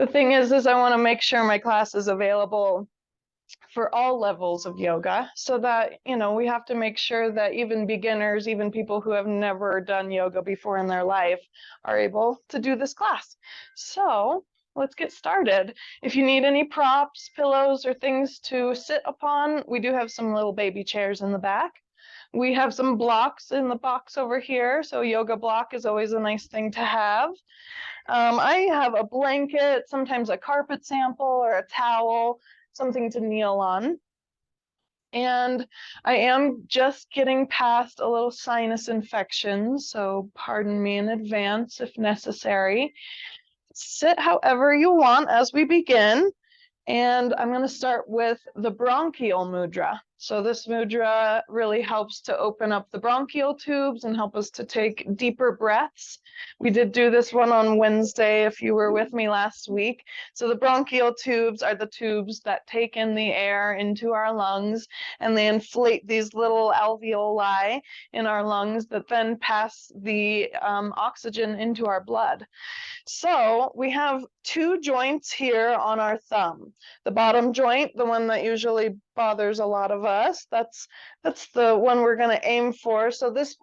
The thing is I want to make sure my class is available for all levels of yoga, so that, you know, we have to make sure that even beginners, even people who have never done yoga before in their life, are able to do this class. So let's get started. If you need any props, pillows, or things to sit upon, we do have some little baby chairs in the back. We have some blocks in the box over here, so yoga block is always a nice thing to have. I have a blanket, sometimes a carpet sample or a towel, something to kneel on. And I am just getting past a little sinus infection, so pardon me in advance if necessary. Sit however you want as we begin. And I'm going to start with the Bronchial Mudra. So this mudra really helps to open up the bronchial tubes and help us to take deeper breaths. We did do this one on Wednesday if you were with me last week. So the bronchial tubes are the tubes that take in the air into our lungs, and they inflate these little alveoli in our lungs that then pass the oxygen into our blood. So we have two joints here on our thumb. The bottom joint, the one that usually bothers a lot of us, that's the one we're going to aim for. So this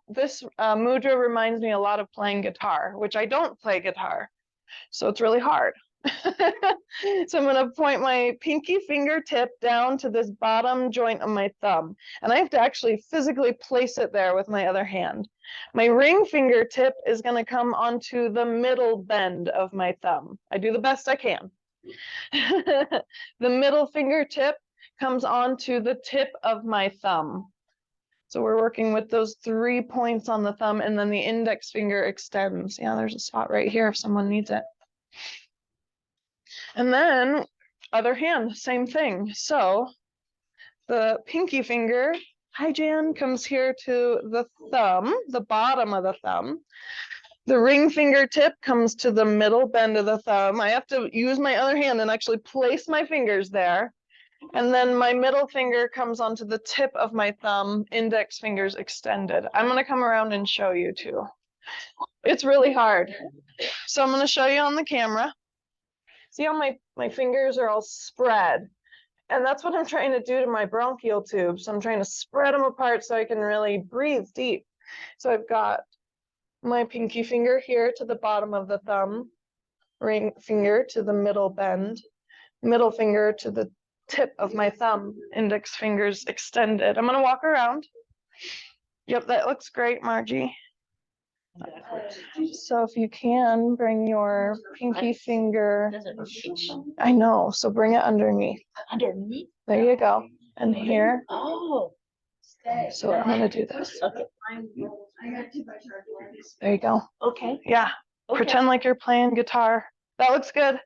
mudra reminds me a lot of playing guitar, which I don't play guitar, so it's really hard. So I'm going to point my pinky fingertip down to this bottom joint of my thumb, and I have to actually physically place it there with my other hand. My ring fingertip is going to come onto the middle bend of my thumb. I do the best I can. The middle fingertip comes onto the tip of my thumb. So we're working with those 3 points on the thumb, and then the index finger extends. Yeah, there's a spot right here if someone needs it. And then other hand, same thing. So the pinky finger, hi Jan, comes here to the thumb, the bottom of the thumb. The ring fingertip comes to the middle bend of the thumb. I have to use my other hand and actually place my fingers there. And then my middle finger comes onto the tip of my thumb, index fingers extended. I'm going to come around and show you too. It's really hard. So I'm going to show you on the camera. See how my fingers are all spread? And that's what I'm trying to do to my bronchial tubes. I'm trying to spread them apart so I can really breathe deep. So I've got my pinky finger here to the bottom of the thumb, ring finger to the middle bend, middle finger to the tip of my thumb, index fingers extended. I'm going to walk around. Yep, that looks great, Margie. So if you can bring your pinky finger, I know, so bring it underneath. Underneath? There you go. And here. Oh. So I'm going to do this. There you go. Okay. Yeah. Okay. Pretend like you're playing guitar. That looks good.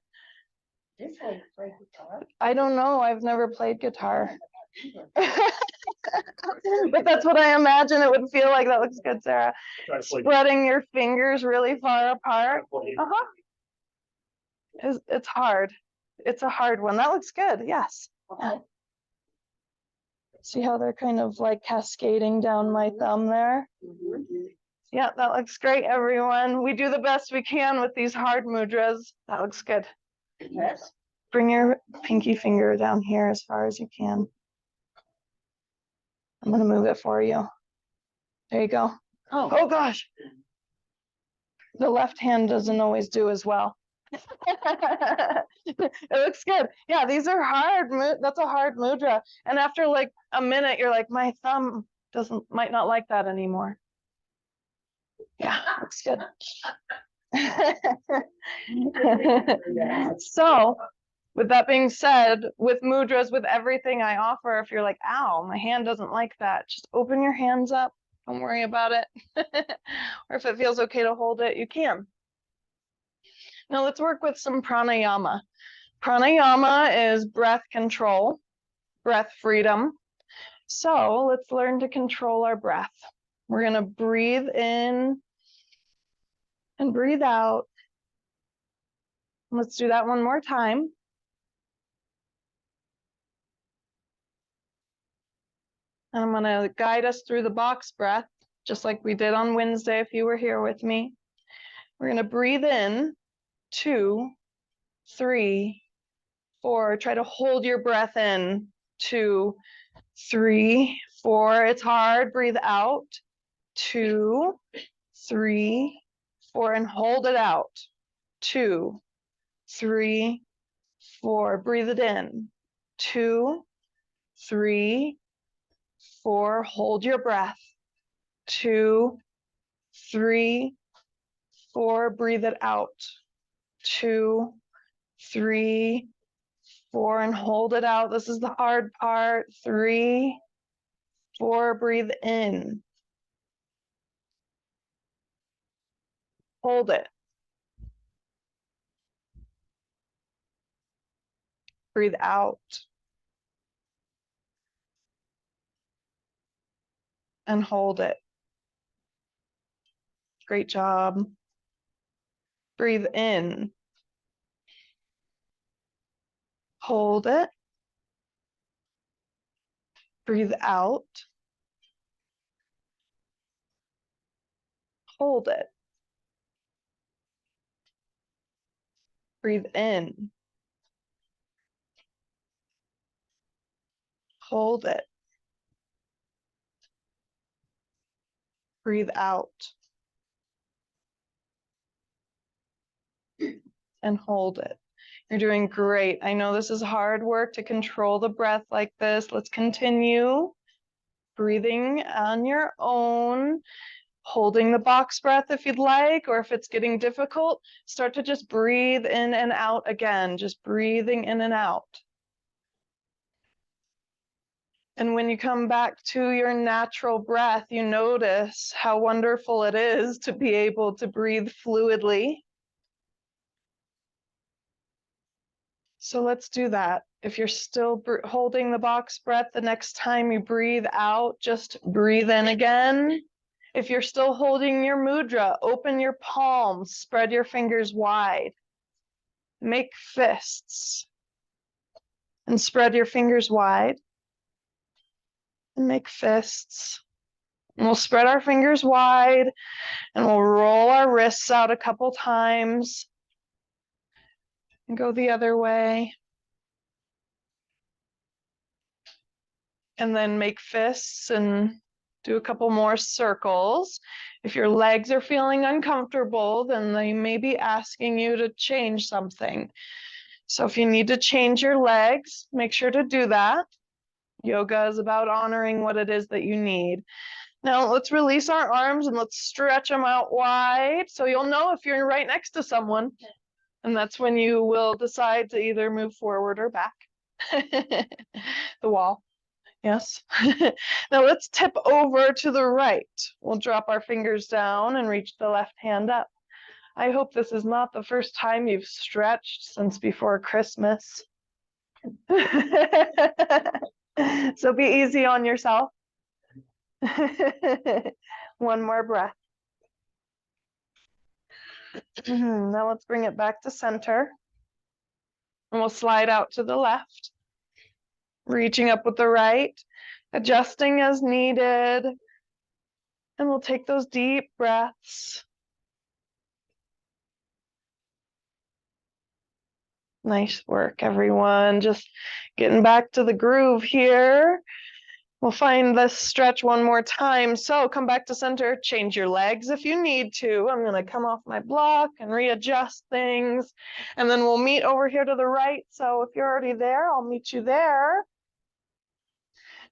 This how you play guitar? I don't know. I've never played guitar. But that's what I imagine it would feel like. That looks good, Sarah. Spreading your fingers really far apart. It's hard. It's a hard one. That looks good. Yes. Yeah. See how they're kind of like cascading down my thumb there? Yeah, that looks great, everyone. We do the best we can with these hard mudras. That looks good. Yes. Bring your pinky finger down here as far as you can. I'm going to move it for you. There you go. Oh gosh. The left hand doesn't always do as well. It looks good. Yeah, these are hard. That's a hard mudra. And after like a minute, you're like, my thumb might not like that anymore. Yeah, looks good. So, with that being said, with mudras, with everything I offer, if you're like, ow, my hand doesn't like that, just open your hands up. Don't worry about it. Or if it feels okay to hold it, you can. Now let's work with some pranayama. Pranayama is breath control, breath freedom. So let's learn to control our breath. We're going to breathe in and breathe out. Let's do that one more time. And I'm going to guide us through the box breath, just like we did on Wednesday if you were here with me. We're going to breathe in 2, 3, 4. Try to hold your breath in. 2, 3, 4. It's hard. Breathe out. 2, 3, 4, and hold it out. 2, 3, 4. Breathe it in. 2, 3, 4. Hold your breath. 2, 3, 4. Breathe it out. 2, 3, 4, and hold it out. This is the hard part. 3, 4. Breathe in. Hold it. Breathe out. And hold it. Great job. Breathe in. Hold it. Breathe out. Hold it. Breathe in. Hold it. Breathe out. And hold it. You're doing great. I know this is hard work to control the breath like this. Let's continue breathing on your own, holding the box breath if you'd like, or if it's getting difficult, start to just breathe in and out again, just breathing in and out. And when you come back to your natural breath, you notice how wonderful it is to be able to breathe fluidly. So let's do that. If you're still holding the box breath, the next time you breathe out, just breathe in again. If you're still holding your mudra, open your palms, spread your fingers wide. Make fists and spread your fingers wide. And make fists. And we'll spread our fingers wide and we'll roll our wrists out a couple times and go the other way. And then make fists and do a couple more circles. If your legs are feeling uncomfortable, then they may be asking you to change something. So if you need to change your legs, make sure to do that. Yoga is about honoring what it is that you need. Now let's release our arms and let's stretch them out wide. So you'll know if you're right next to someone. And that's when you will decide to either move forward or back. The wall. Yes. Now let's tip over to the right. We'll drop our fingers down and reach the left hand up. I hope this is not the first time you've stretched since before Christmas. So be easy on yourself. One more breath. Now let's bring it back to center. And we'll slide out to the left. Reaching up with the right, adjusting as needed. And we'll take those deep breaths. Nice work, everyone. Just getting back to the groove here. We'll find this stretch one more time. So come back to center, change your legs if you need to. I'm going to come off my block and readjust things. And then we'll meet over here to the right. So if you're already there, I'll meet you there.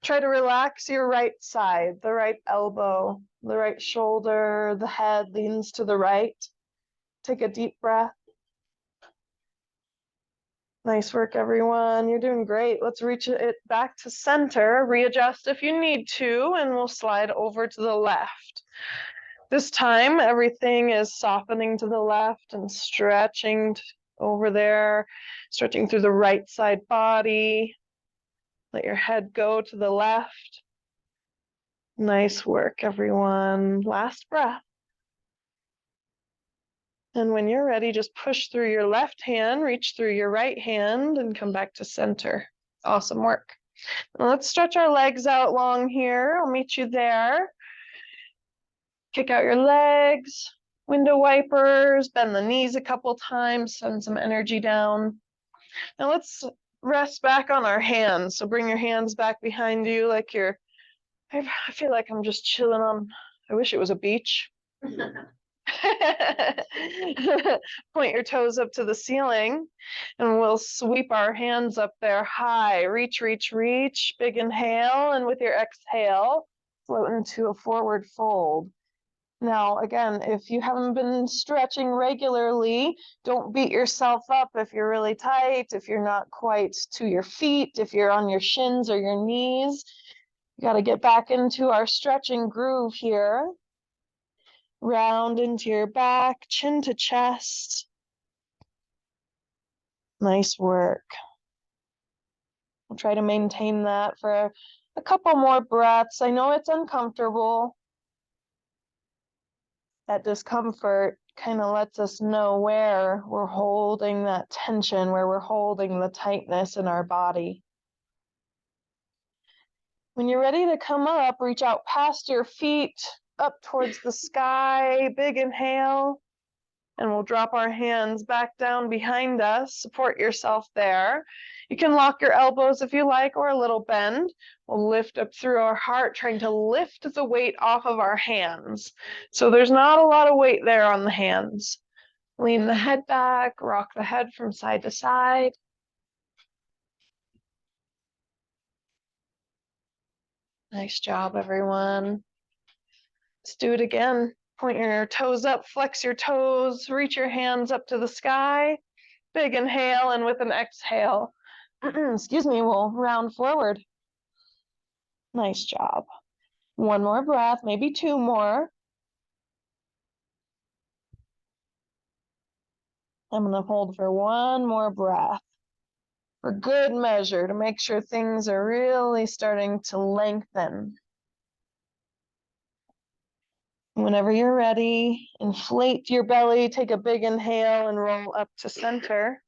Try to relax your right side, the right elbow, the right shoulder, the head leans to the right. Take a deep breath. Nice work, everyone. You're doing great. Let's reach it back to center, readjust if you need to, and we'll slide over to the left. This time, everything is softening to the left and stretching over there, stretching through the right side body. Let your head go to the left. Nice work, everyone. Last breath. And when you're ready, just push through your left hand, reach through your right hand, and come back to center. Awesome work. Now let's stretch our legs out long here. I'll meet you there. Kick out your legs. window wipers, bend the knees a couple times, send some energy down. Now let's rest back on our hands. So bring your hands back behind you like I feel like I'm just chilling on, I wish it was a beach. Point your toes up to the ceiling and we'll sweep our hands up there high. Reach, reach, reach. Big inhale, and with your exhale, float into a forward fold. Now, again, if you haven't been stretching regularly, don't beat yourself up if you're really tight, if you're not quite to your feet, if you're on your shins or your knees. You got to get back into our stretching groove here. Round into your back, chin to chest. Nice work. We'll try to maintain that for a couple more breaths. I know it's uncomfortable. That discomfort kind of lets us know where we're holding that tension, where we're holding the tightness in our body. When you're ready to come up, reach out past your feet, up towards the sky. Big inhale. And we'll drop our hands back down behind us. Support yourself there. You can lock your elbows if you like, or a little bend. We'll lift up through our heart, trying to lift the weight off of our hands. So there's not a lot of weight there on the hands. Lean the head back, rock the head from side to side. Nice job, everyone. Let's do it again. Point your toes up, flex your toes, reach your hands up to the sky. Big inhale, and with an exhale, excuse me, we'll round forward. Nice job. One more breath, maybe two more. I'm going to hold for one more breath for good measure to make sure things are really starting to lengthen. Whenever you're ready, inflate your belly, take a big inhale and roll up to center.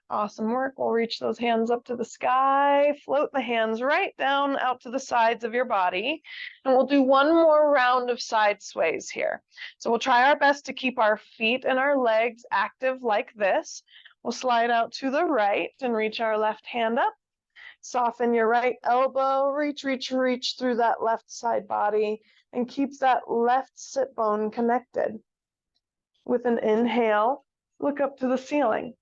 Awesome work. We'll reach those hands up to the sky, float the hands right down out to the sides of your body, and we'll do one more round of side sways here. So we'll try our best to keep our feet and our legs active like this. We'll slide out to the right and reach our left hand up. Soften your right elbow, reach, reach, reach through that left side body, and keep that left sit bone connected. With an inhale, look up to the ceiling.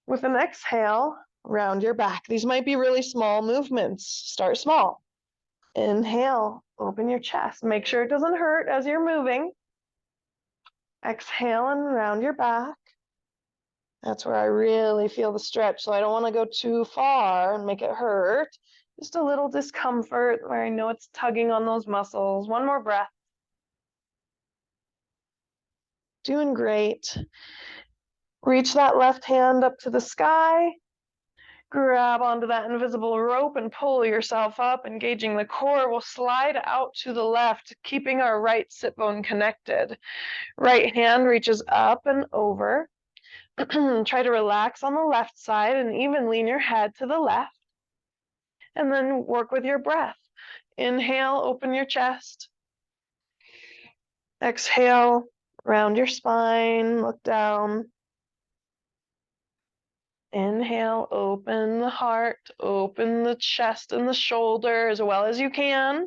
With an exhale, round your back. These might be really small movements. Start small. Inhale, open your chest. Make sure it doesn't hurt as you're moving. Exhale and round your back. That's where I really feel the stretch, so I don't want to go too far and make it hurt. Just a little discomfort where I know it's tugging on those muscles. One more breath. Doing great. Reach that left hand up to the sky. Grab onto that invisible rope and pull yourself up, engaging the core. We'll slide out to the left, keeping our right sit bone connected. Right hand reaches up and over. Try to relax on the left side and even lean your head to the left. And then work with your breath. Inhale, open your chest. Exhale, round your spine, look down. Inhale, open the heart, open the chest and the shoulder as well as you can.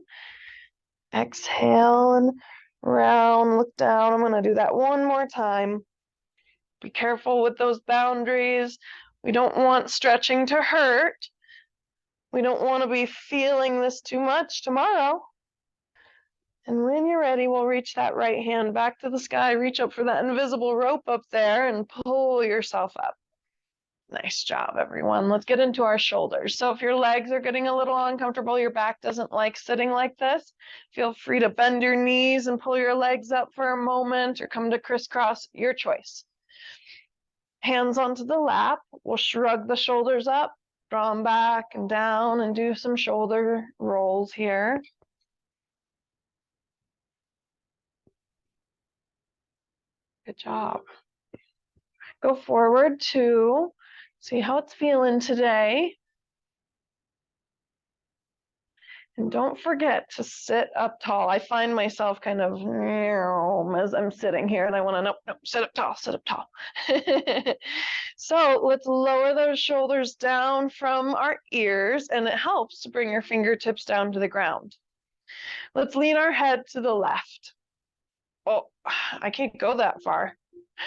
Exhale and round, look down. I'm going to do that one more time. Be careful with those boundaries. We don't want stretching to hurt. We don't want to be feeling this too much tomorrow. And when you're ready, we'll reach that right hand back to the sky, reach up for that invisible rope up there and pull yourself up. Nice job, everyone. Let's get into our shoulders. So if your legs are getting a little uncomfortable, your back doesn't like sitting like this, feel free to bend your knees and pull your legs up for a moment or come to crisscross, your choice. Hands onto the lap. We'll shrug the shoulders up, draw them back and down, and do some shoulder rolls here. Good job. Go forward to see how it's feeling today. And don't forget to sit up tall. I find myself kind of as I'm sitting here and I want to, nope, sit up tall, sit up tall. So let's lower those shoulders down from our ears, and it helps to bring your fingertips down to the ground. Let's lean our head to the left. Oh, I can't go that far.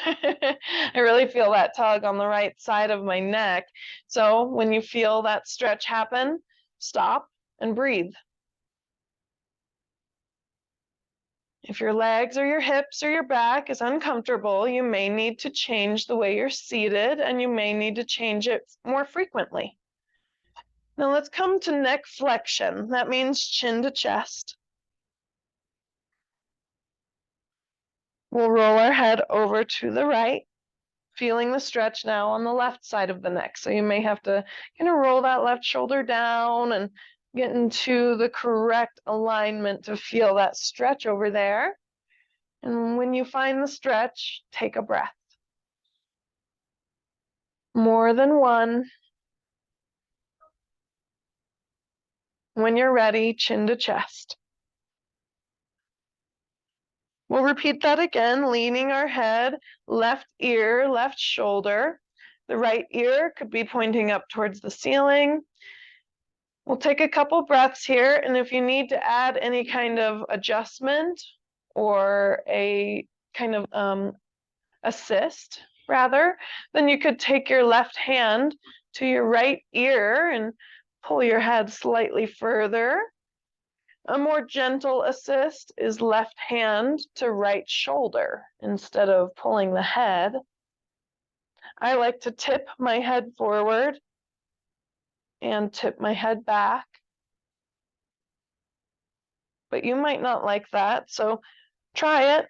I really feel that tug on the right side of my neck. So when you feel that stretch happen, stop and breathe. If your legs or your hips or your back is uncomfortable, you may need to change the way you're seated, and you may need to change it more frequently. Now let's come to neck flexion. That means chin to chest. We'll roll our head over to the right, feeling the stretch now on the left side of the neck. So you may have to kind of roll that left shoulder down and get into the correct alignment to feel that stretch over there. And when you find the stretch, take a breath. More than one. When you're ready, chin to chest. We'll repeat that again, leaning our head, left ear, left shoulder. The right ear could be pointing up towards the ceiling. We'll take a couple breaths here, and if you need to add any kind of adjustment or a kind of assist, rather, then you could take your left hand to your right ear and pull your head slightly further. A more gentle assist is left hand to right shoulder instead of pulling the head. I like to tip my head forward and tip my head back. But you might not like that, so try it,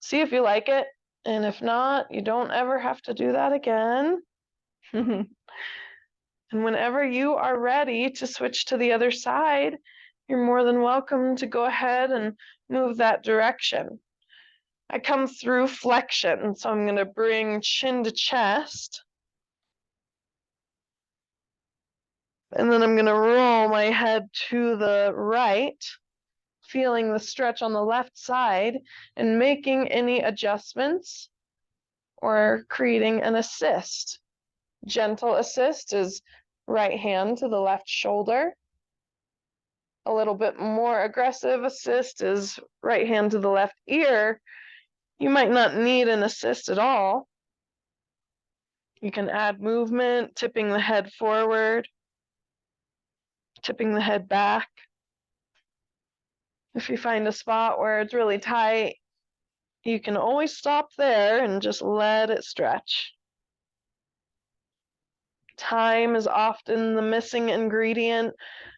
see if you like it, and if not, you don't ever have to do that again. And whenever you are ready to switch to the other side, you're more than welcome to go ahead and move that direction. I come through flexion, so I'm going to bring chin to chest. And then I'm going to roll my head to the right, feeling the stretch on the left side and making any adjustments or creating an assist. Gentle assist is right hand to the left shoulder. A little bit more aggressive assist is right hand to the left ear. You might not need an assist at all. You can add movement, tipping the head forward, tipping the head back. If you find a spot where it's really tight, you can always stop there and just let it stretch. Time is often the missing ingredient.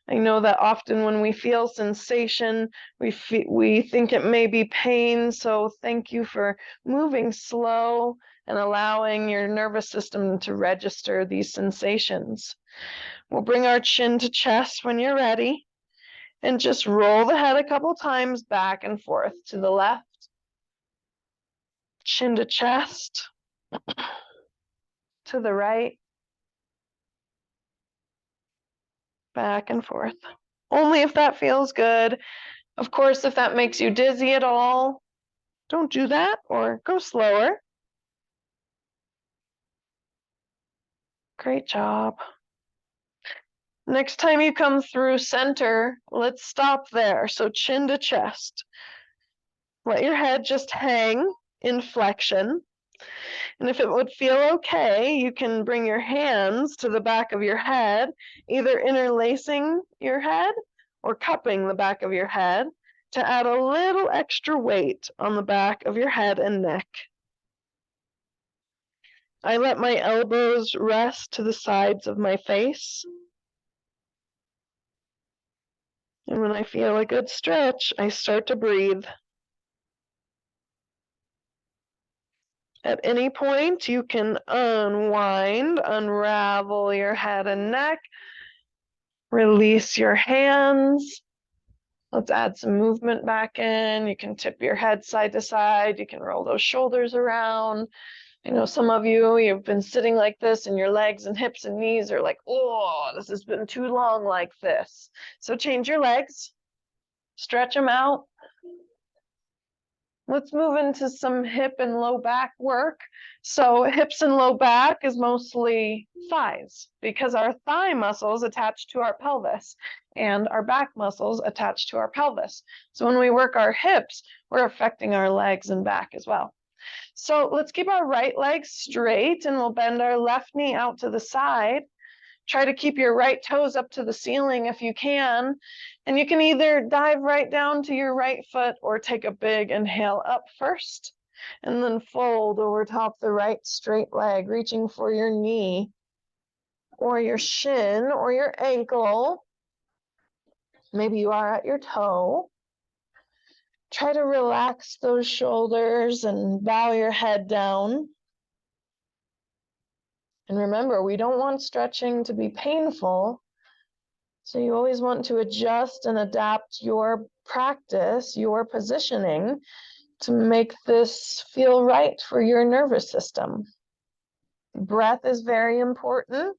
I know that often when we feel sensation, we think it may be pain. So thank you for moving slow and allowing your nervous system to register these sensations. We'll bring our chin to chest when you're ready and just roll the head a couple times back and forth to the left, chin to chest, to the right, back and forth. Only if that feels good. Of course, if that makes you dizzy at all, don't do that or go slower. Great job. Next time you come through center, let's stop there. So chin to chest. Let your head just hang in flexion. And if it would feel okay, you can bring your hands to the back of your head, either interlacing your head or cupping the back of your head to add a little extra weight on the back of your head and neck. I let my elbows rest to the sides of my face. And when I feel a good stretch, I start to breathe. At any point, you can unwind, unravel your head and neck, release your hands. Let's add some movement back in. You can tip your head side to side. You can roll those shoulders around. I know some of you, you've been sitting like this and your legs and hips and knees are like, oh, this has been too long like this. So change your legs, stretch them out. Let's move into some hip and low back work. So hips and low back is mostly thighs because our thigh muscles attached to our pelvis and our back muscles attached to our pelvis. So when we work our hips, we're affecting our legs and back as well. So let's keep our right leg straight and we'll bend our left knee out to the side. Try to keep your right toes up to the ceiling if you can. And you can either dive right down to your right foot or take a big inhale up first and then fold over top the right straight leg, reaching for your knee or your shin or your ankle. Maybe you are at your toe. Try to relax those shoulders and bow your head down. And remember, we don't want stretching to be painful. So you always want to adjust and adapt your practice, your positioning to make this feel right for your nervous system. Breath is very important.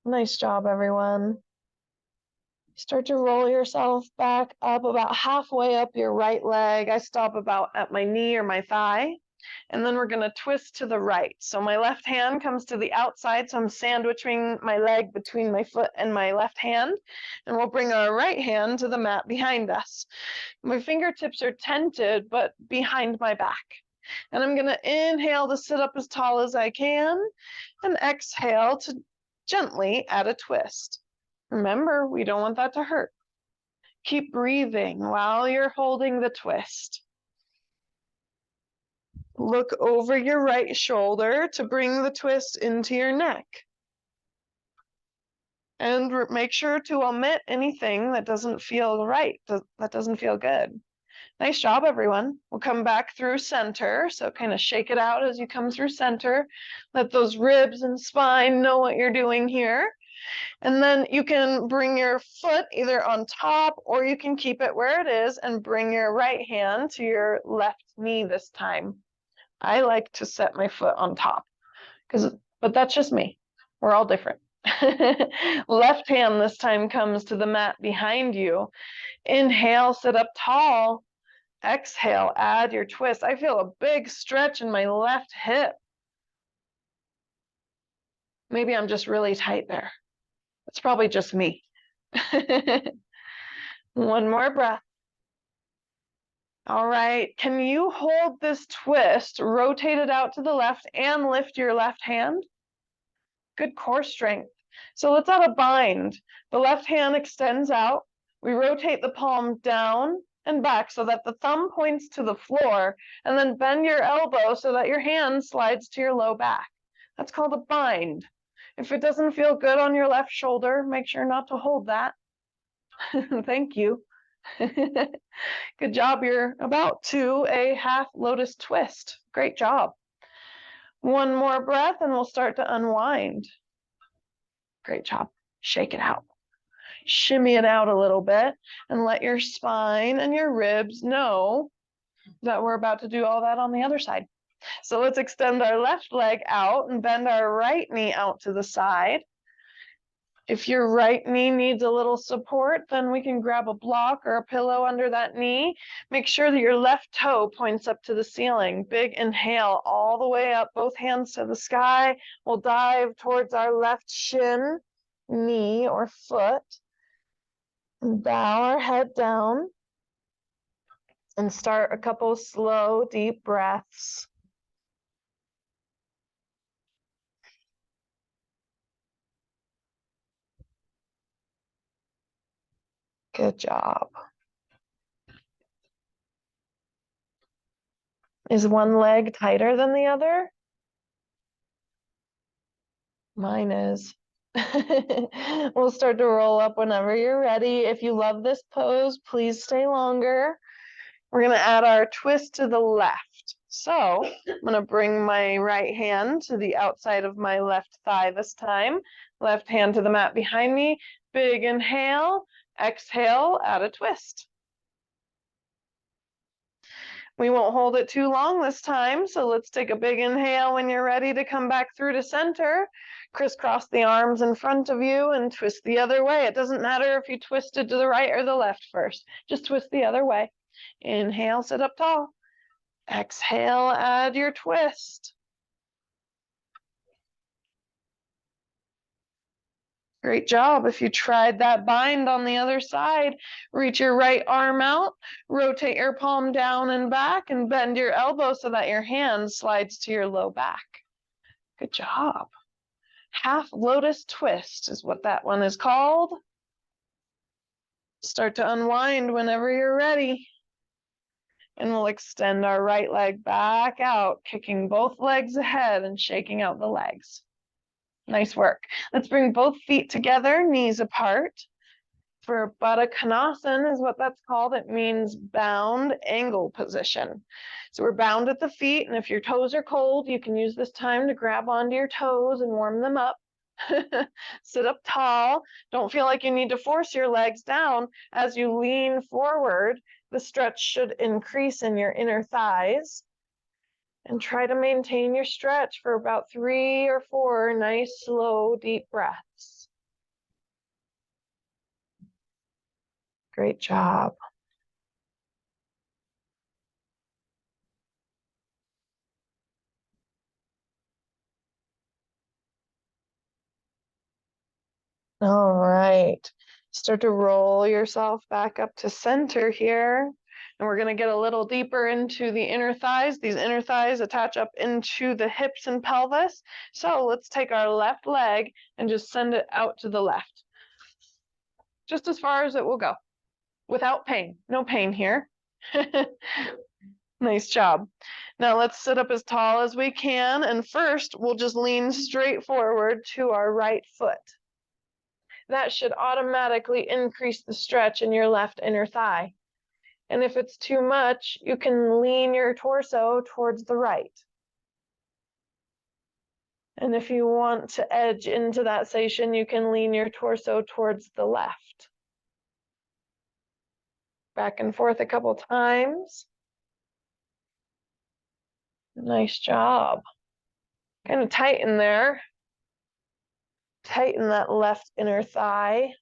Nice job, everyone. Start to roll yourself back up about halfway up your right leg. I stop about at my knee or my thigh. And then we're going to twist to the right. So my left hand comes to the outside. So I'm sandwiching my leg between my foot and my left hand. And we'll bring our right hand to the mat behind us. My fingertips are tented, but behind my back. And I'm going to inhale to sit up as tall as I can and exhale to gently add a twist. Remember, we don't want that to hurt. Keep breathing while you're holding the twist. Look over your right shoulder to bring the twist into your neck. And make sure to omit anything that doesn't feel right, that doesn't feel good. Nice job, everyone. We'll come back through center. So kind of shake it out as you come through center. Let those ribs and spine know what you're doing here. And then you can bring your foot either on top or you can keep it where it is and bring your right hand to your left knee this time. I like to set my foot on top, but that's just me. We're all different. Left hand this time comes to the mat behind you. Inhale, sit up tall. Exhale, add your twist. I feel a big stretch in my left hip. Maybe I'm just really tight there. It's probably just me. One more breath. All right, can you hold this twist, rotate it out to the left and lift your left hand? Good core strength. So let's add a bind. The left hand extends out. We rotate the palm down and back so that the thumb points to the floor, and then bend your elbow so that your hand slides to your low back. That's called a bind. If it doesn't feel good on your left shoulder, make sure not to hold that. Thank you. Good job. You're about to a half lotus twist. Great job. One more breath and we'll start to unwind. Great job. Shake it out. Shimmy it out a little bit and let your spine and your ribs know that we're about to do all that on the other side. So let's extend our left leg out and bend our right knee out to the side. If your right knee needs a little support, then we can grab a block or a pillow under that knee. Make sure that your left toe points up to the ceiling. Big inhale all the way up, both hands to the sky. We'll dive towards our left shin, knee, or foot. And bow our head down and start a couple slow, deep breaths. Good job. Is one leg tighter than the other? Mine is. We'll start to roll up whenever you're ready. If you love this pose, please stay longer. We're going to add our twist to the left. So I'm going to bring my right hand to the outside of my left thigh this time. Left hand to the mat behind me. Big inhale. Exhale, add a twist. We won't hold it too long this time, so let's take a big inhale when you're ready to come back through to center. Crisscross the arms in front of you and twist the other way. It doesn't matter if you twisted to the right or the left first. Just twist the other way. Inhale, sit up tall. Exhale, add your twist. Great job. If you tried that bind on the other side, reach your right arm out, rotate your palm down and back, and bend your elbow so that your hand slides to your low back. Good job. Half lotus twist is what that one is called. Start to unwind whenever you're ready. And we'll extend our right leg back out, kicking both legs ahead and shaking out the legs. Nice work. Let's bring both feet together, knees apart. For Baddha Konasana is what that's called. It means bound angle position. So we're bound at the feet, and if your toes are cold, you can use this time to grab onto your toes and warm them up. Sit up tall. Don't feel like you need to force your legs down. As you lean forward, the stretch should increase in your inner thighs. And try to maintain your stretch for about 3 or 4 nice, slow, deep breaths. Great job. All right. Start to roll yourself back up to center here. And we're going to get a little deeper into the inner thighs. These inner thighs attach up into the hips and pelvis. So let's take our left leg and just send it out to the left. Just as far as it will go. Without pain. No pain here. Nice job. Now let's sit up as tall as we can. And first, we'll just lean straight forward to our right foot. That should automatically increase the stretch in your left inner thigh. And if it's too much, you can lean your torso towards the right. And if you want to edge into that sensation, you can lean your torso towards the left. Back and forth a couple times. Nice job. Kind of tighten there. Tighten that left inner thigh.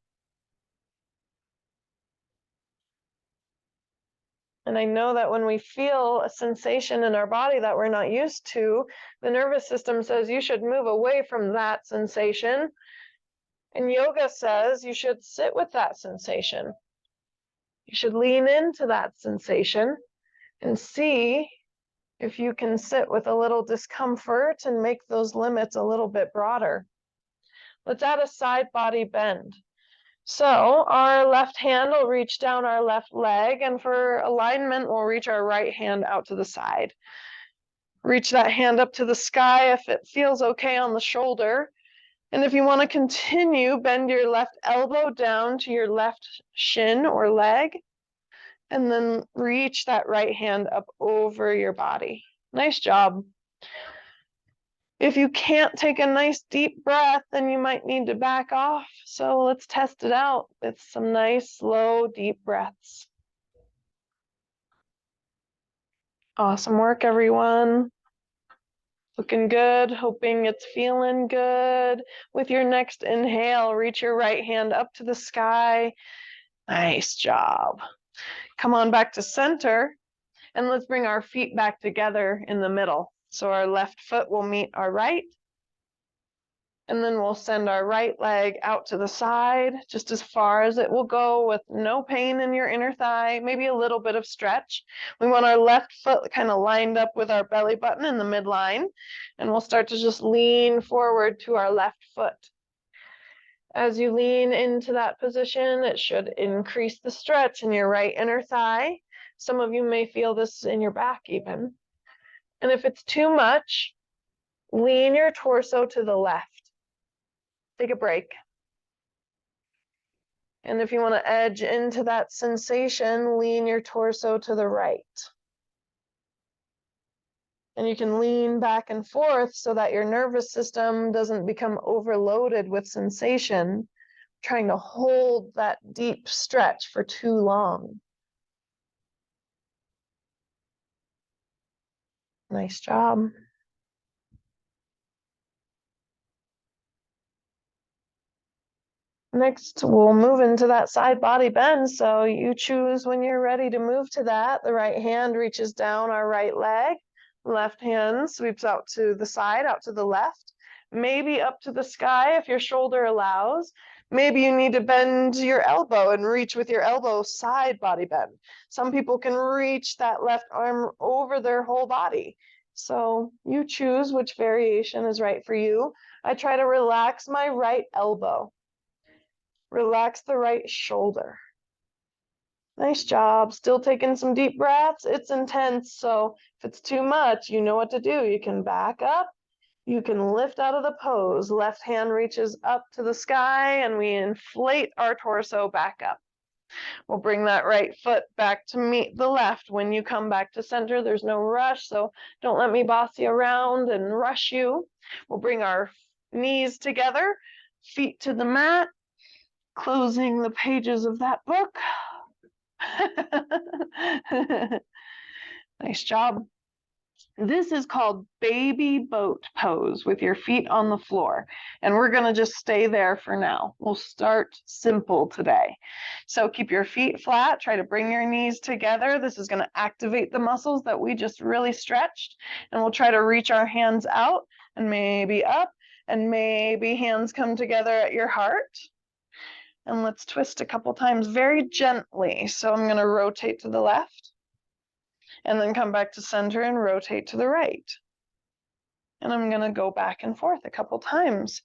And I know that when we feel a sensation in our body that we're not used to, the nervous system says you should move away from that sensation. And yoga says you should sit with that sensation. You should lean into that sensation and see if you can sit with a little discomfort and make those limits a little bit broader. Let's add a side body bend. So our left hand will reach down our left leg, and for alignment, we'll reach our right hand out to the side. Reach that hand up to the sky if it feels okay on the shoulder. And if you want to continue, bend your left elbow down to your left shin or leg, and then reach that right hand up over your body. Nice job. If you can't take a nice deep breath, then you might need to back off. So let's test it out with some nice, slow, deep breaths. Awesome work, everyone. Looking good, hoping it's feeling good. With your next inhale, reach your right hand up to the sky. Nice job. Come on back to center, and let's bring our feet back together in the middle. So our left foot will meet our right, and then we'll send our right leg out to the side, just as far as it will go with no pain in your inner thigh, maybe a little bit of stretch. We want our left foot kind of lined up with our belly button in the midline, and we'll start to just lean forward to our left foot. As you lean into that position, it should increase the stretch in your right inner thigh. Some of you may feel this in your back even. And if it's too much, lean your torso to the left. Take a break. And if you want to edge into that sensation, lean your torso to the right. And you can lean back and forth so that your nervous system doesn't become overloaded with sensation trying to hold that deep stretch for too long. Nice job. Next, we'll move into that side body bend. So you choose when you're ready to move to that. The right hand reaches down our right leg. Left hand sweeps out to the side, out to the left. Maybe up to the sky if your shoulder allows. Maybe you need to bend your elbow and reach with your elbow, side body bend. Some people can reach that left arm over their whole body. So you choose which variation is right for you. I try to relax my right elbow. Relax the right shoulder. Nice job. Still taking some deep breaths. It's intense, so if it's too much, you know what to do. You can back up. You can lift out of the pose. Left hand reaches up to the sky, and we inflate our torso back up. We'll bring that right foot back to meet the left. When you come back to center, there's no rush, so don't let me boss you around and rush you. We'll bring our knees together, feet to the mat, closing the pages of that book. Nice job. This is called baby boat pose with your feet on the floor. And we're going to just stay there for now. We'll start simple today. So keep your feet flat. Try to bring your knees together. This is going to activate the muscles that we just really stretched. And we'll try to reach our hands out and maybe up. And maybe hands come together at your heart. And let's twist a couple times very gently. So I'm going to rotate to the left and then come back to center and rotate to the right. And I'm going to go back and forth a couple times.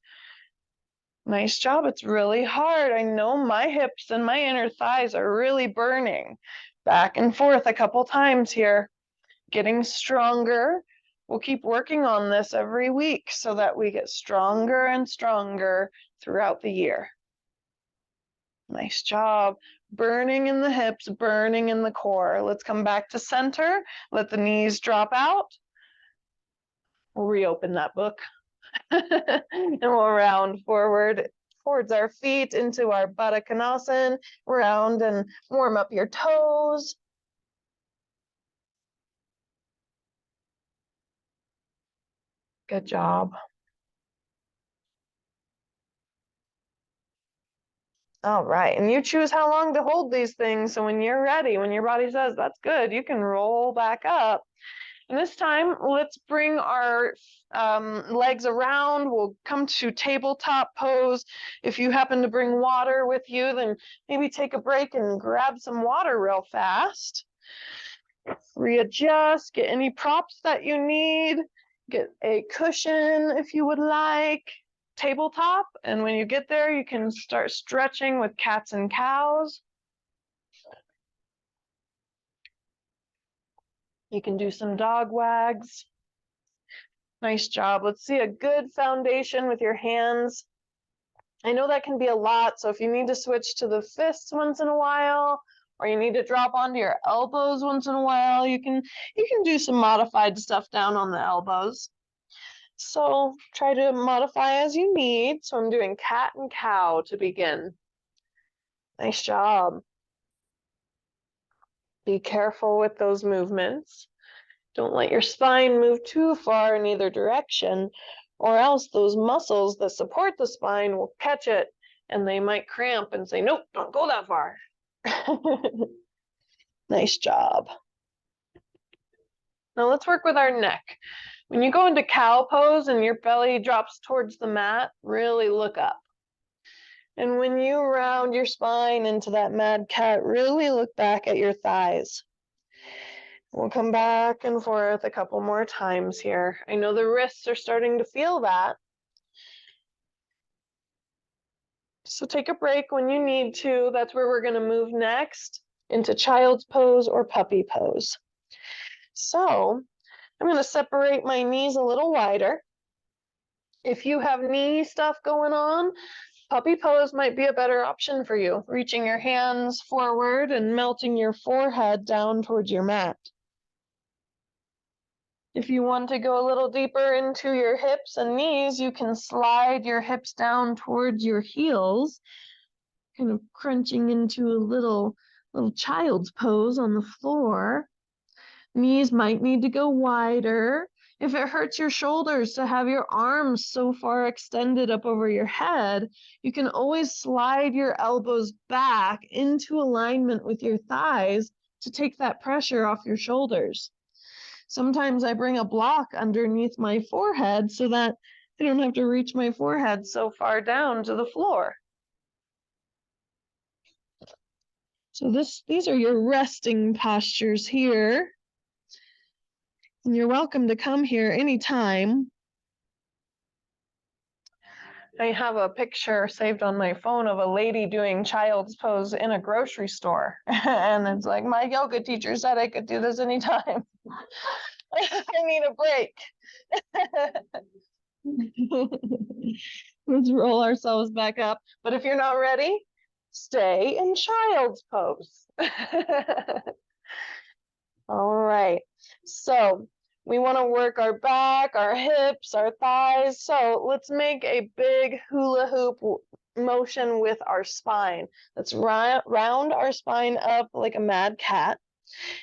Nice job. It's really hard. I know my hips and my inner thighs are really burning. Back and forth a couple times here. Getting stronger. We'll keep working on this every week so that we get stronger and stronger throughout the year. Nice job. Burning in the hips, burning in the core. Let's come back to center. Let the knees drop out. We'll reopen that book. And we'll round forward towards our feet into our Baddha Konasana. Round and warm up your toes. Good job. All right, and you choose how long to hold these things. So when you're ready, when your body says that's good, you can roll back up. And this time, let's bring our legs around. We'll come to tabletop pose. If you happen to bring water with you, then maybe take a break and grab some water real fast. Readjust, get any props that you need. Get a cushion if you would like. Tabletop, and when you get there, you can start stretching with cats and cows. You can do some dog wags. Nice job. Let's see a good foundation with your hands. I know that can be a lot, so if you need to switch to the fists once in a while, or you need to drop onto your elbows once in a while, you can do some modified stuff down on the elbows. So try to modify as you need. So I'm doing cat and cow to begin. Nice job. Be careful with those movements. Don't let your spine move too far in either direction, or else those muscles that support the spine will catch it and they might cramp and say, nope, don't go that far. Nice job. Now let's work with our neck. When you go into cow pose and your belly drops towards the mat, really look up. And when you round your spine into that mad cat, really look back at your thighs. We'll come back and forth a couple more times here. I know the wrists are starting to feel that. So take a break when you need to. That's where we're going to move next into child's pose or puppy pose. So I'm going to separate my knees a little wider. If you have knee stuff going on, puppy pose might be a better option for you. Reaching your hands forward and melting your forehead down towards your mat. If you want to go a little deeper into your hips and knees, you can slide your hips down towards your heels kind of crunching into a little child's pose on the floor. Knees might need to go wider. If it hurts your shoulders to have your arms so far extended up over your head, you can always slide your elbows back into alignment with your thighs to take that pressure off your shoulders. Sometimes I bring a block underneath my forehead so that I don't have to reach my forehead so far down to the floor. So these are your resting postures here. And you're welcome to come here anytime. I have a picture saved on my phone of a lady doing child's pose in a grocery store. And it's like, my yoga teacher said I could do this anytime. I need a break. Let's roll ourselves back up. But if you're not ready, stay in child's pose. All right. So we want to work our back, our hips, our thighs. So let's make a big hula hoop motion with our spine. Let's round our spine up like a mad cat.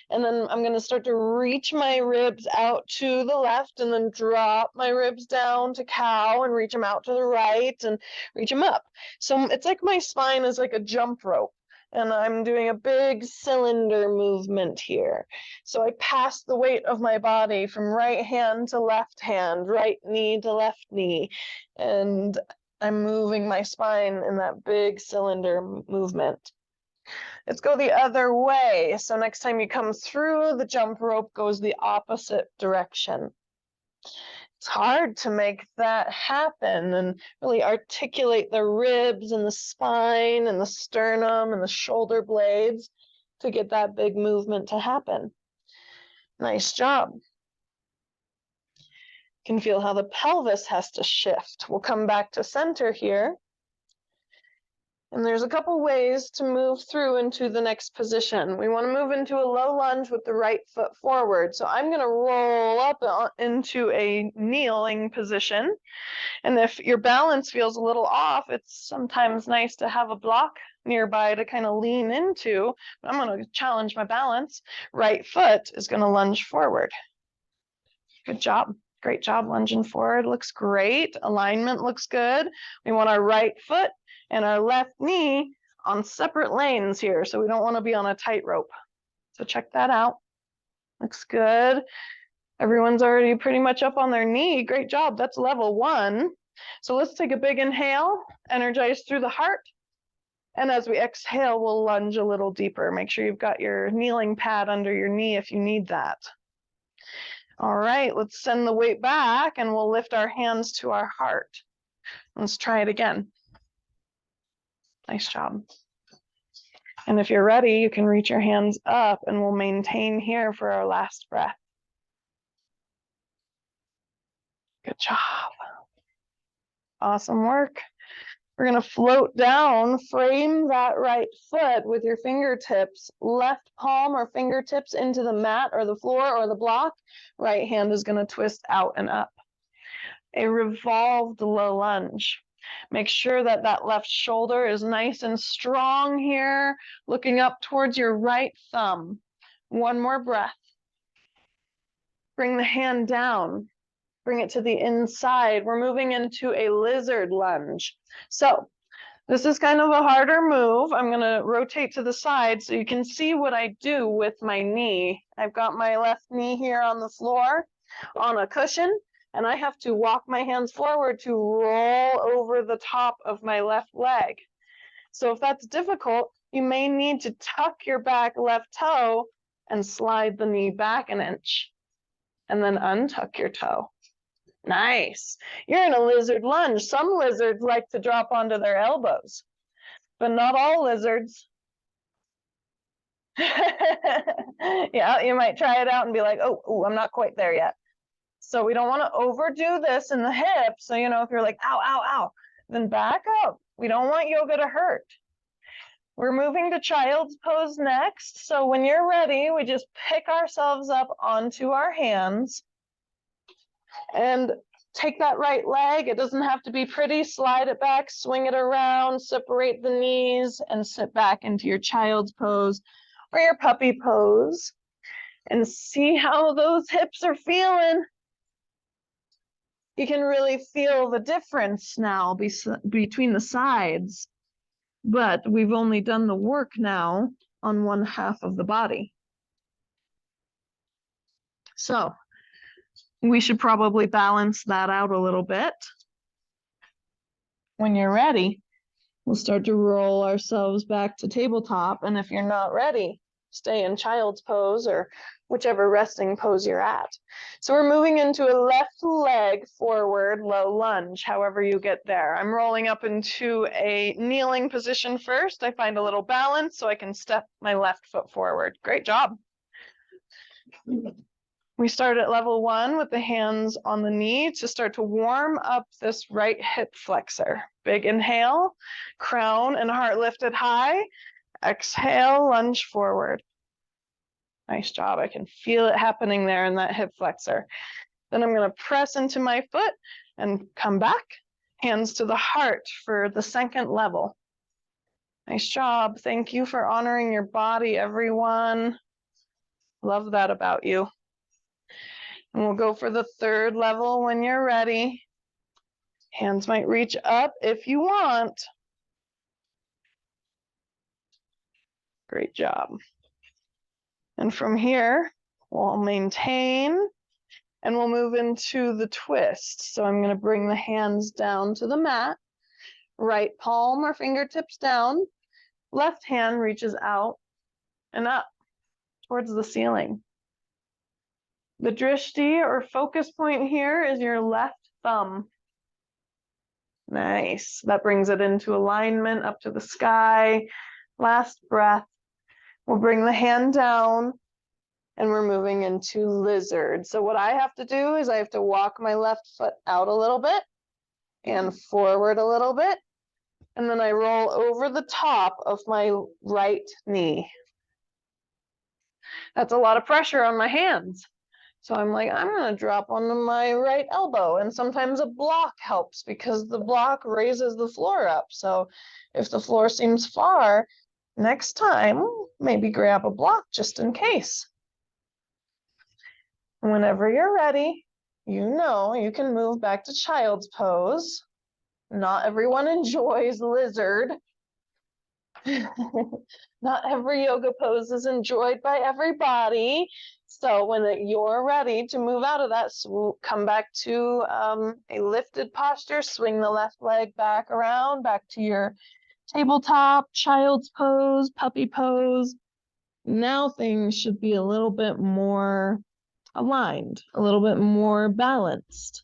And then I'm going to start to reach my ribs out to the left and then drop my ribs down to cow and reach them out to the right and reach them up. So it's like my spine is like a jump rope. And I'm doing a big cylinder movement here. So I pass the weight of my body from right hand to left hand, right knee to left knee. And I'm moving my spine in that big cylinder movement. Let's go the other way. So next time you come through, the jump rope goes the opposite direction. It's hard to make that happen and really articulate the ribs and the spine and the sternum and the shoulder blades to get that big movement to happen. Nice job. You can feel how the pelvis has to shift. We'll come back to center here. And there's a couple ways to move through into the next position. We want to move into a low lunge with the right foot forward. So I'm going to roll up into a kneeling position. And if your balance feels a little off, it's sometimes nice to have a block nearby to kind of lean into. But I'm going to challenge my balance. Right foot is going to lunge forward. Good job. Great job lunging forward. Looks great. Alignment looks good. We want our right foot and our left knee on separate lanes here. So we don't want to be on a tightrope. So check that out. Looks good. Everyone's already pretty much up on their knee. Great job. That's level 1. So let's take a big inhale, energize through the heart. And as we exhale, we'll lunge a little deeper. Make sure you've got your kneeling pad under your knee if you need that. All right, let's send the weight back and we'll lift our hands to our heart. Let's try it again. Nice job. And if you're ready, you can reach your hands up and we'll maintain here for our last breath. Good job. Awesome work. We're going to float down, frame that right foot with your fingertips, left palm or fingertips into the mat or the floor or the block. Right hand is going to twist out and up. A revolved low lunge. Make sure that that left shoulder is nice and strong here, looking up towards your right thumb. One more breath. Bring the hand down. Bring it to the inside. We're moving into a lizard lunge. So this is kind of a harder move. I'm going to rotate to the side so you can see what I do with my knee. I've got my left knee here on the floor on a cushion, and I have to walk my hands forward to roll over the top of my left leg. So if that's difficult, you may need to tuck your back left toe and slide the knee back an inch, and then untuck your toe. Nice. You're in a lizard lunge. Some lizards like to drop onto their elbows, but not all lizards. Yeah, you might try it out and be like, oh, I'm not quite there yet. So we don't want to overdo this in the hips. So, if you're like, ow, ow, ow, then back up. We don't want yoga to hurt. We're moving to child's pose next. So when you're ready, we just pick ourselves up onto our hands. And take that right leg. It doesn't have to be pretty. Slide it back, swing it around, separate the knees, and sit back into your child's pose or your puppy pose. And see how those hips are feeling. You can really feel the difference now between the sides. But we've only done the work now on one half of the body. So we should probably balance that out a little bit. When you're ready, we'll start to roll ourselves back to tabletop. And if you're not ready, stay in child's pose or whichever resting pose you're at. So we're moving into a left leg forward low lunge, however you get there. I'm rolling up into a kneeling position first. I find a little balance so I can step my left foot forward. Great job. We start at level 1 with the hands on the knee to start to warm up this right hip flexor. Big inhale, crown and heart lifted high. Exhale, lunge forward. Nice job. I can feel it happening there in that hip flexor. Then I'm going to press into my foot and come back. Hands to the heart for the second level. Nice job. Thank you for honoring your body, everyone. Love that about you. And we'll go for the third level when you're ready. Hands might reach up if you want. Great job. And from here, we'll maintain and we'll move into the twist. So I'm going to bring the hands down to the mat. Right palm or fingertips down. Left hand reaches out and up towards the ceiling. The drishti or focus point here is your left thumb. Nice. That brings it into alignment up to the sky. Last breath. We'll bring the hand down and we're moving into lizard. So what I have to do is I have to walk my left foot out a little bit and forward a little bit. And then I roll over the top of my right knee. That's a lot of pressure on my hands. So I'm like, I'm going to drop onto my right elbow. And sometimes a block helps because the block raises the floor up. So if the floor seems far, next time, maybe grab a block just in case. Whenever you're ready, you know you can move back to child's pose. Not everyone enjoys lizard. Not every yoga pose is enjoyed by everybody. So when you're ready to move out of that, come back to a lifted posture, swing the left leg back around, back to your tabletop, child's pose, puppy pose. Now things should be a little bit more aligned, a little bit more balanced.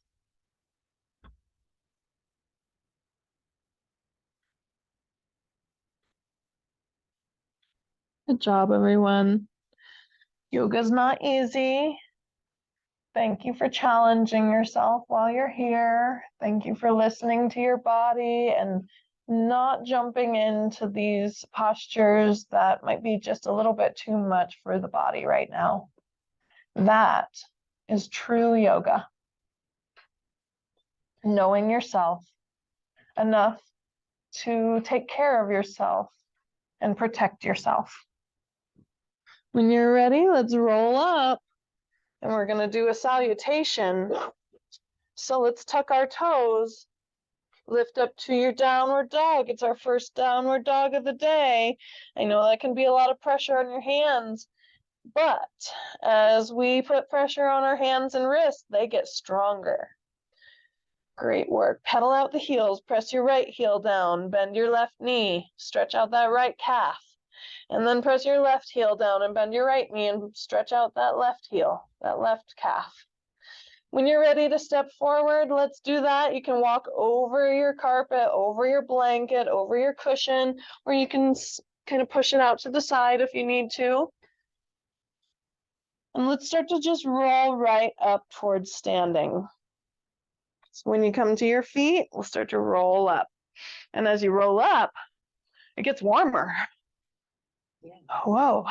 Good job, everyone. Yoga's not easy. Thank you for challenging yourself while you're here. Thank you for listening to your body and not jumping into these postures that might be just a little bit too much for the body right now. That is true yoga. Knowing yourself enough to take care of yourself and protect yourself. When you're ready, let's roll up and we're going to do a salutation. So let's tuck our toes, lift up to your downward dog. It's our first downward dog of the day. I know that can be a lot of pressure on your hands, but as we put pressure on our hands and wrists, they get stronger. Great work. Pedal out the heels, press your right heel down, bend your left knee, stretch out that right calf. And then press your left heel down and bend your right knee and stretch out that left heel, that left calf. When you're ready to step forward, let's do that. You can walk over your carpet, over your blanket, over your cushion, or you can kind of push it out to the side if you need to. And let's start to just roll right up towards standing. So when you come to your feet, we'll start to roll up. And as you roll up, it gets warmer. Whoa.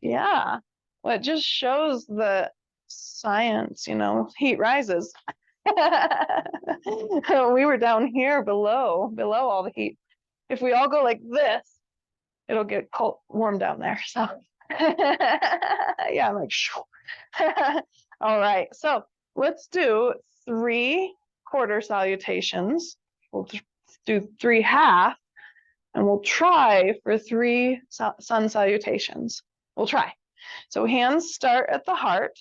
Yeah. Well, it just shows the science, you know, heat rises. We were down here below all the heat. If we all go like this, it'll get cold, warm down there. So yeah, I'm like, shoo. All right. So let's do 3 quarter salutations. We'll do 3 half, and we'll try for 3 sun salutations. We'll try. So hands start at the heart.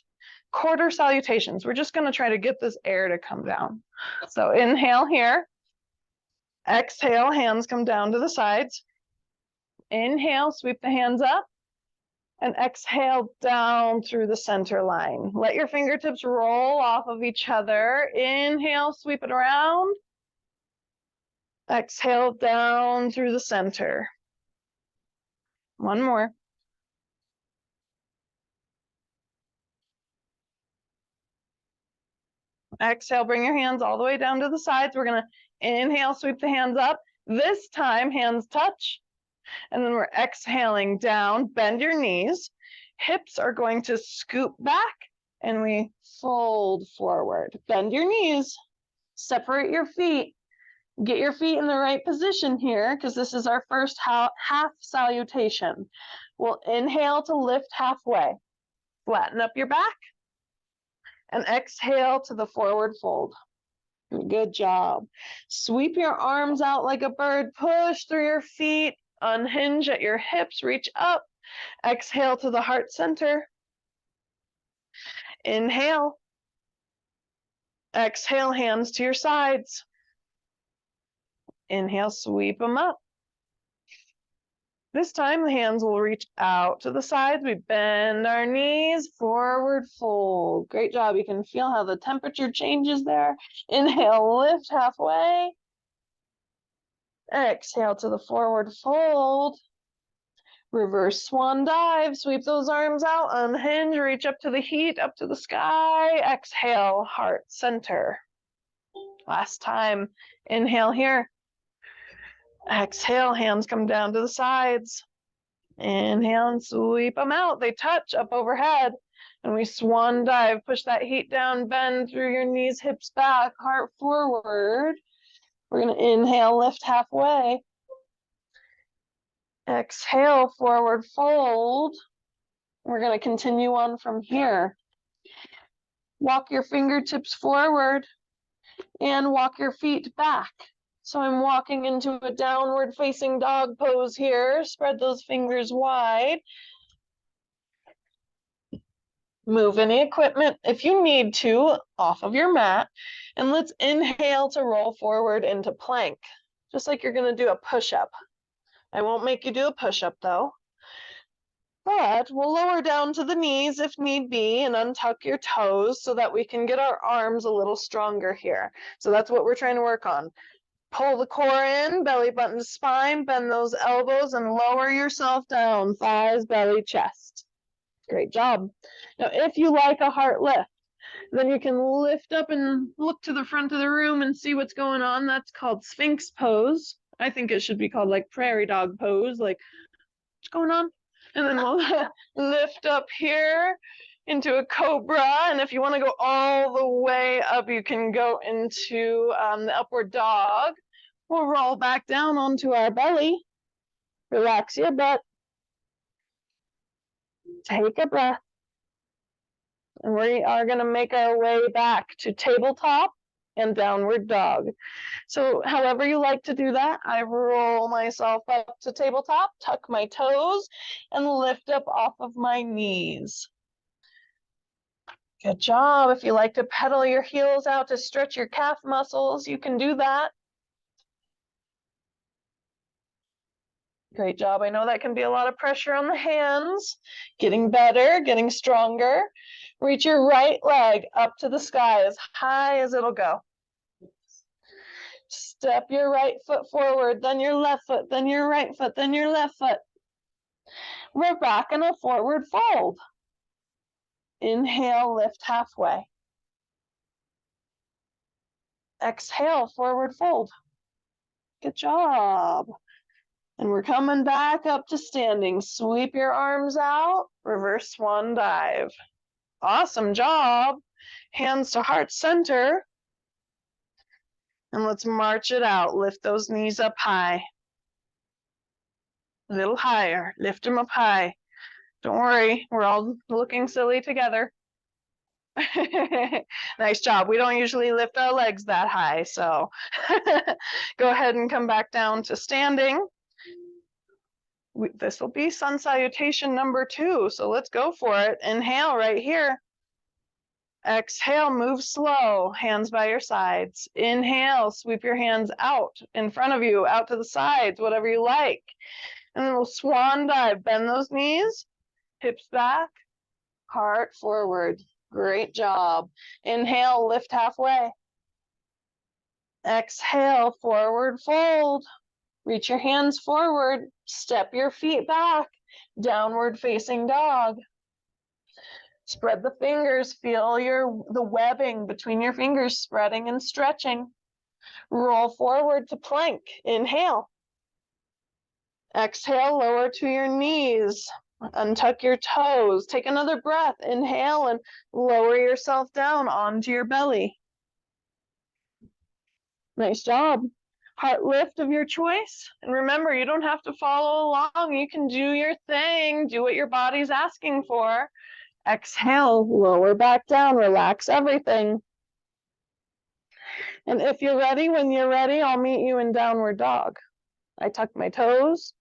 Quarter salutations. We're just going to try to get this air to come down. So inhale here. Exhale, hands come down to the sides. Inhale, sweep the hands up. And exhale down through the center line. Let your fingertips roll off of each other. Inhale, sweep it around. Exhale down through the center. One more. Exhale, bring your hands all the way down to the sides. We're going to inhale, sweep the hands up. This time, hands touch. And then we're exhaling down, bend your knees. Hips are going to scoop back, and we fold forward. Bend your knees, separate your feet. Get your feet in the right position here, because this is our first half salutation. We'll inhale to lift halfway. Flatten up your back. And exhale to the forward fold. Good job. Sweep your arms out like a bird. Push through your feet. Unhinge at your hips. Reach up. Exhale to the heart center. Inhale. Exhale, hands to your sides. Inhale, sweep them up. This time the hands will reach out to the sides. We bend our knees, forward fold. Great job. You can feel how the temperature changes there. Inhale, lift halfway. Exhale to the forward fold. Reverse swan dive. Sweep those arms out, unhinge, reach up to the heat, up to the sky. Exhale, heart center. Last time. Inhale here. Exhale, hands come down to the sides. Inhale and sweep them out. They touch up overhead. And we swan dive. Push that heat down, bend through your knees, hips back, heart forward. We're going to inhale, lift halfway. Exhale, forward fold. We're going to continue on from here. Walk your fingertips forward and walk your feet back. So I'm walking into a downward facing dog pose here. Spread those fingers wide. Move any equipment, if you need to, off of your mat. And let's inhale to roll forward into plank, just like you're going to do a push-up. I won't make you do a push-up though. But we'll lower down to the knees if need be and untuck your toes so that we can get our arms a little stronger here. So that's what we're trying to work on. Pull the core in, belly button to spine, bend those elbows and lower yourself down, thighs, belly, chest. Great job. Now, if you like a heart lift, then you can lift up and look to the front of the room and see what's going on. That's called Sphinx pose. I think it should be called like prairie dog pose, like, what's going on? And then we'll lift up here into a cobra. And if you want to go all the way up, you can go into the upward dog. We'll roll back down onto our belly. Relax your butt. Take a breath. And we are going to make our way back to tabletop and downward dog. So however you like to do that, I roll myself up to tabletop, tuck my toes, and lift up off of my knees. Good job. If you like to pedal your heels out to stretch your calf muscles, you can do that. Great job. I know that can be a lot of pressure on the hands. Getting better, getting stronger. Reach your right leg up to the sky as high as it'll go. Step your right foot forward, then your left foot, then your right foot, then your left foot. We're back in a forward fold. Inhale, lift halfway. Exhale, forward fold. Good job. And we're coming back up to standing. Sweep your arms out, reverse swan dive. Awesome job. Hands to heart center. And let's march it out. Lift those knees up high. A little higher. Lift them up high. Don't worry, we're all looking silly together. Nice job. We don't usually lift our legs that high, so go ahead and come back down to standing. This will be sun salutation number 2, so let's go for it. Inhale right here. Exhale, move slow, hands by your sides. Inhale, sweep your hands out in front of you, out to the sides, whatever you like. And then we'll swan dive, bend those knees, hips back, heart forward. Great job. Inhale, lift halfway. Exhale, forward fold. Reach your hands forward, step your feet back, downward facing dog. Spread the fingers, feel the webbing between your fingers spreading and stretching. Roll forward to plank. Inhale. Exhale, lower to your knees. Untuck your toes. Take another breath. Inhale and lower yourself down onto your belly. Nice job. Heart lift of your choice. And remember, you don't have to follow along. You can do your thing. Do what your body's asking for. Exhale, lower back down. Relax everything. And if you're ready, when you're ready, I'll meet you in downward dog. I tuck my toes.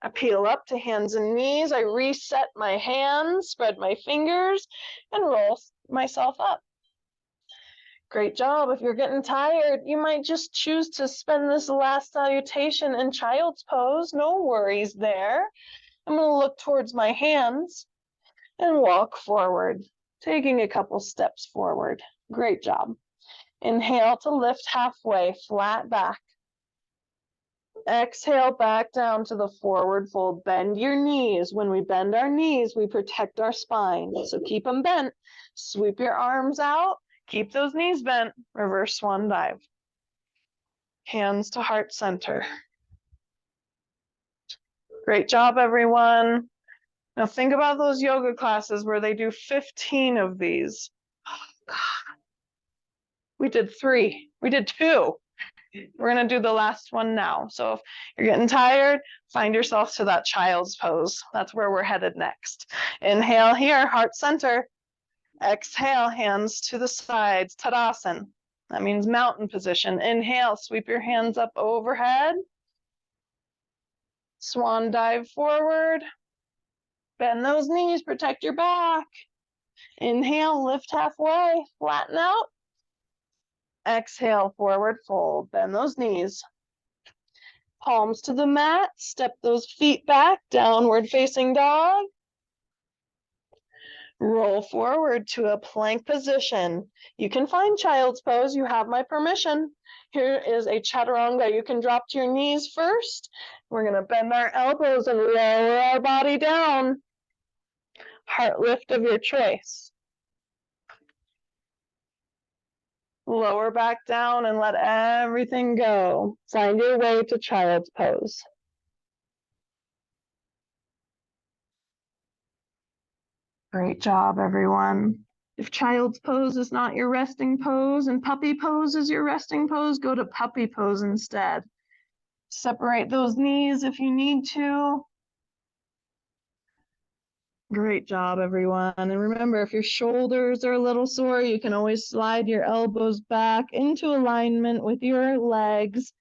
I peel up to hands and knees. I reset my hands, spread my fingers, and roll myself up. Great job. If you're getting tired, you might just choose to spend this last salutation in child's pose. No worries there. I'm going to look towards my hands and walk forward, taking a couple steps forward. Great job. Inhale to lift halfway, flat back. Exhale back down to the forward fold. Bend your knees. When we bend our knees, we protect our spine. So keep them bent. Sweep your arms out. Keep those knees bent. Reverse swan dive. Hands to heart center. Great job, everyone. Now think about those yoga classes where they do 15 of these. Oh, God. We did 3. We did 2. We're going to do the last one now. So if you're getting tired, find yourself to that child's pose. That's where we're headed next. Inhale here, heart center. Exhale, hands to the sides, Tadasana. That means mountain position. Inhale, sweep your hands up overhead. Swan dive forward. Bend those knees, protect your back. Inhale, lift halfway, flatten out. Exhale, forward fold, bend those knees. Palms to the mat, step those feet back, downward facing dog. Roll forward to a plank position. You can find child's pose, you have my permission. Here is a chaturanga. You can drop to your knees first. We're gonna bend our elbows and lower our body down. Heart lift of your choice. Lower back down and let everything go. Find your way to child's pose. Great job, everyone. If child's pose is not your resting pose and puppy pose is your resting pose, go to puppy pose instead. Separate those knees if you need to. Great job, everyone. And remember, if your shoulders are a little sore, you can always slide your elbows back into alignment with your legs.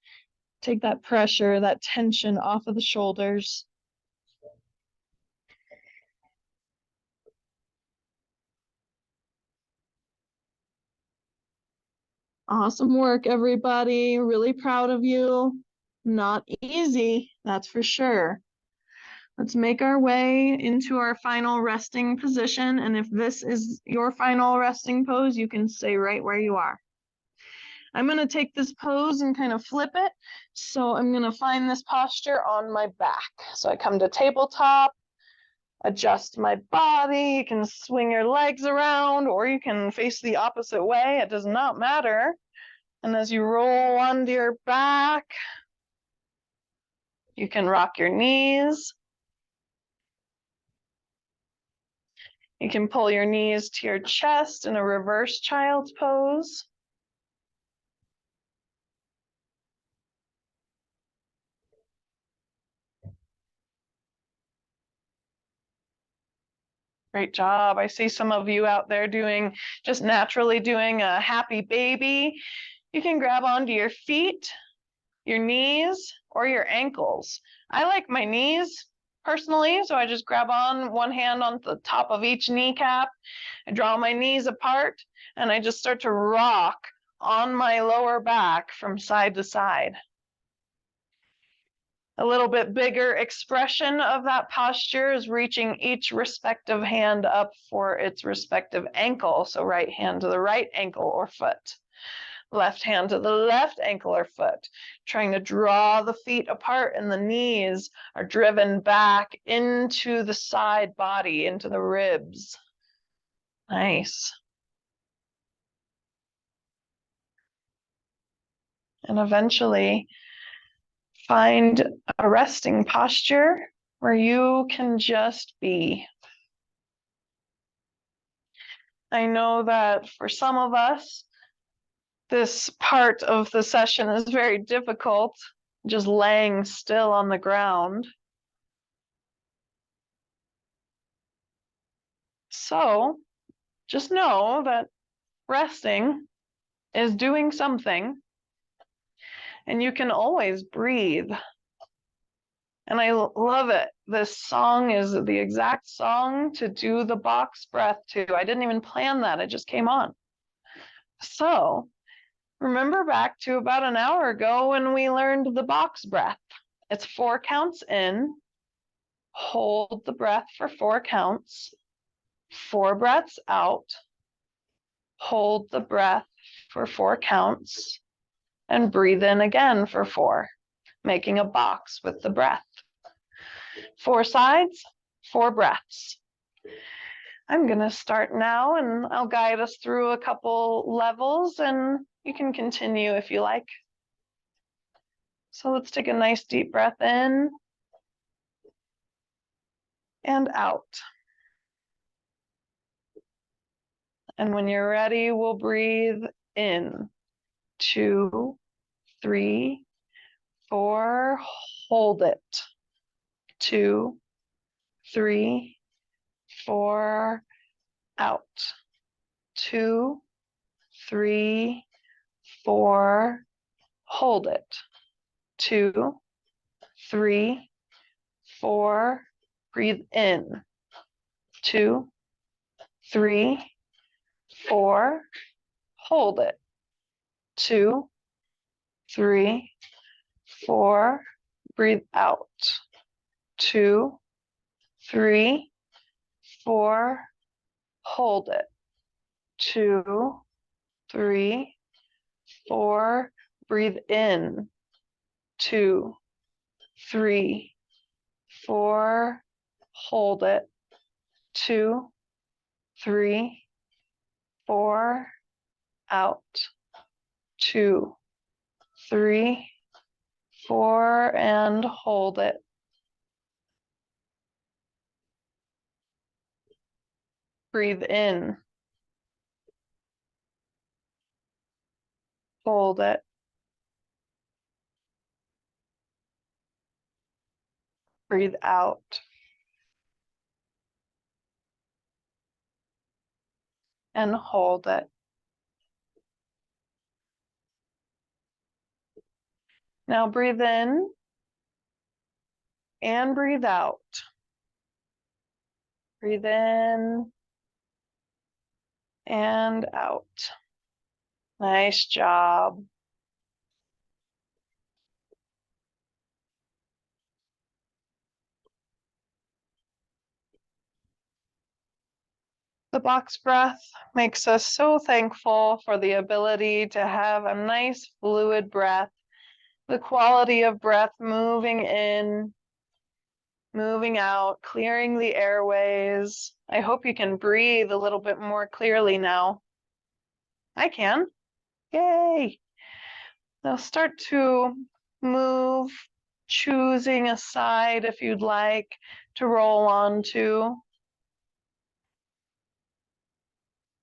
Take that pressure, that tension off of the shoulders. Awesome work, everybody. Really proud of you. Not easy, that's for sure. Let's make our way into our final resting position. And if this is your final resting pose, you can stay right where you are. I'm going to take this pose and kind of flip it. So I'm going to find this posture on my back. So I come to tabletop, adjust my body. You can swing your legs around or you can face the opposite way. It does not matter. And as you roll onto your back, you can rock your knees. You can pull your knees to your chest in a reverse child's pose. Great job. I see some of you out there just naturally doing a happy baby. You can grab onto your feet, your knees, or your ankles. I like my knees personally, so I just grab on one hand on the top of each kneecap. I draw my knees apart and I just start to rock on my lower back from side to side. A little bit bigger expression of that posture is reaching each respective hand up for its respective ankle. So right hand to the right ankle or foot, left hand to the left ankle or foot, trying to draw the feet apart, and the knees are driven back into the side body, into the ribs. Nice. And eventually find a resting posture where you can just be. I know that for some of us, this part of the session is very difficult, just laying still on the ground. So just know that resting is doing something, and you can always breathe. And I love it. This song is the exact song to do the box breath to. I didn't even plan that. It just came on. So remember back to about an hour ago when we learned the box breath. It's 4 counts in, hold the breath for 4 counts, 4 breaths out, hold the breath for 4 counts, and breathe in again for 4, making a box with the breath. 4 sides, 4 breaths. I'm going to start now, and I'll guide us through a couple levels, and you can continue if you like. So let's take a nice deep breath in and out. And when you're ready, we'll breathe in. 2, 3, 4, hold it. 2, 3, 4, out. 2, 3, 4, hold it. 2, 3, 4, breathe in. 2, 3, 4, hold it. 2, 3, 4, breathe out. 2, 3, 4, hold it. 2, 3, 4, breathe in. 2, 3, 4, hold it. 2, 3, 4, out. 2, 3, 4, and hold it. Breathe in. Hold it. Breathe out. And hold it. Now breathe in and breathe out. Breathe in and out. Nice job. The box breath makes us so thankful for the ability to have a nice fluid breath, the quality of breath moving in, moving out, clearing the airways. I hope you can breathe a little bit more clearly now. I can. Yay. Now start to move, choosing a side if you'd like to roll onto.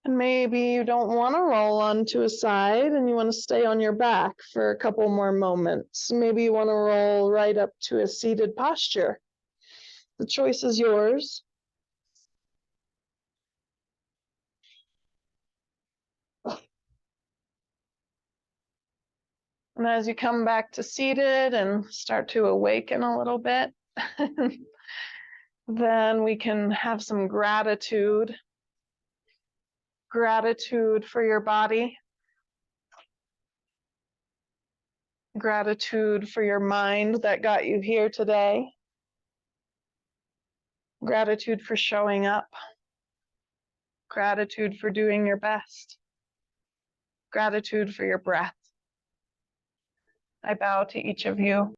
And maybe you don't want to roll onto a side and you want to stay on your back for a couple more moments. Maybe you want to roll right up to a seated posture. The choice is yours. And as you come back to seated and start to awaken a little bit, then we can have some gratitude. Gratitude for your body. Gratitude for your mind that got you here today. Gratitude for showing up. Gratitude for doing your best. Gratitude for your breath. I bow to each of you.